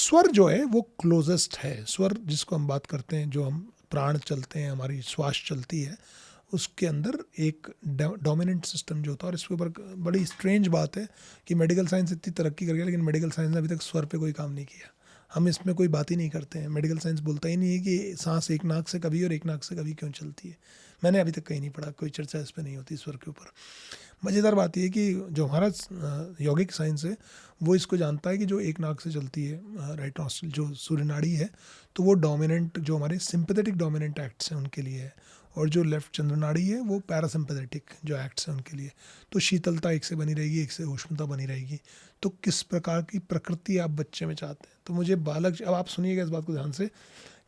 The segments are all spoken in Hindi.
स्वर जो है वो क्लोजेस्ट है। स्वर जिसको हम बात करते हैं, जो हम प्राण चलते हैं, हमारी श्वास चलती है, उसके अंदर एक डोमिनेंट सिस्टम जो होता है। और इसके ऊपर बड़ी स्ट्रेंज बात है कि मेडिकल साइंस इतनी तरक्की कर गया, लेकिन मेडिकल साइंस ने अभी तक स्वर पे कोई काम नहीं किया। हम इसमें कोई बात ही नहीं करते हैं। मेडिकल साइंस बोलता ही नहीं है कि सांस एक नाक से कभी और एक नाक से कभी क्यों चलती है। मैंने अभी तक कहीं नहीं पढ़ा, कोई चर्चा इस पर नहीं होती स्वर के ऊपर। मज़ेदार बात यह है कि जो हमारा यौगिक साइंस है वो इसको जानता है कि जो एक नाक से चलती है, राइट नॉस्ट्रिल जो सूर्य नाड़ी है, तो वो डोमिनेंट, जो हमारे सिंपैथेटिक डोमिनेंट एक्ट्स हैं उनके लिए है, और जो लेफ्ट चंद्र नाड़ी है वो पैरासिम्पैथेटिक जो एक्ट्स हैं उनके लिए। तो शीतलता एक से बनी रहेगी, एक से उष्णता बनी रहेगी। तो किस प्रकार की प्रकृति आप बच्चे में चाहते हैं। तो मुझे बालक, अब आप सुनिएगा इस बात को ध्यान से,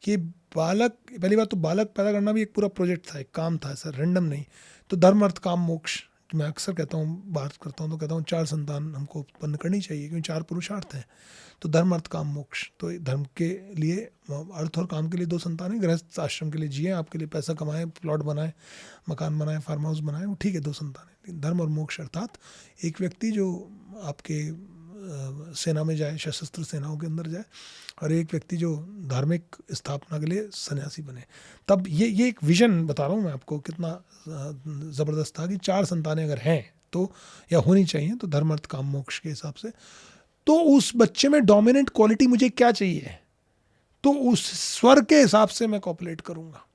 कि बालक, पहली बात तो बालक पैदा करना भी एक पूरा प्रोजेक्ट था, एक काम था, सर रैंडम नहीं। तो धर्म अर्थ काम मोक्ष, मैं अक्सर कहता हूँ, बात करता हूँ तो कहता हूँ 4 संतान हमको उत्पन्न करनी चाहिए, क्योंकि 4 पुरुषार्थ हैं। तो धर्म अर्थ काम मोक्ष, तो धर्म के लिए, अर्थ और काम के लिए 2 संतान है। गृहस्थ आश्रम के लिए जिए, आपके लिए पैसा कमाएं, प्लॉट बनाए, मकान बनाए, फार्म हाउस बनाए, वो ठीक है 2 संतान है। लेकिन धर्म और मोक्ष अर्थात एक व्यक्ति जो आपके सेना में जाए, सशस्त्र सेनाओं के अंदर जाए, और एक व्यक्ति जो धार्मिक स्थापना के लिए सन्यासी बने। तब ये एक विजन बता रहा हूँ मैं आपको, कितना ज़बरदस्त था कि 4 संतानें अगर हैं तो, या होनी चाहिए, तो धर्म अर्थ काम मोक्ष के हिसाब से। तो उस बच्चे में डोमिनेंट क्वालिटी मुझे क्या चाहिए, तो उस स्वर के हिसाब से मैं कॉपुलेट करूँगा।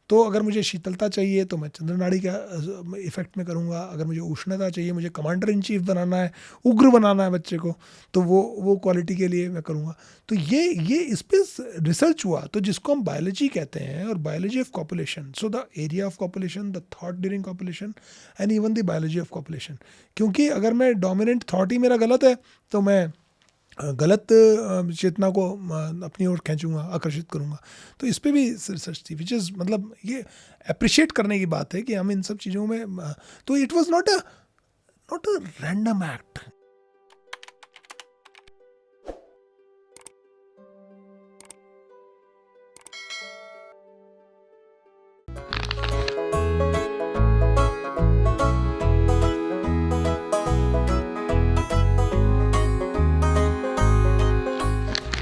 तो अगर मुझे शीतलता चाहिए तो मैं चंद्रनाड़ी का इफेक्ट में करूँगा। अगर मुझे उष्णता चाहिए, मुझे कमांडर इन चीफ बनाना है, उग्र बनाना है बच्चे को, तो वो क्वालिटी के लिए मैं करूँगा। तो ये इस पर रिसर्च हुआ, तो जिसको हम बायोलॉजी कहते हैं, और biology of copulation, so the area of copulation, the thought during copulation, and even the biology of copulation. क्योंकि अगर मैं डोमिनेंट थॉट ही मेरा गलत है, तो मैं गलत चेतना को अपनी ओर खींचूंगा, आकर्षित करूंगा। तो इस पे भी रिसर्च थी, विच इज़, मतलब ये अप्रिशिएट करने की बात है कि हम इन सब चीज़ों में, तो it was not a random act.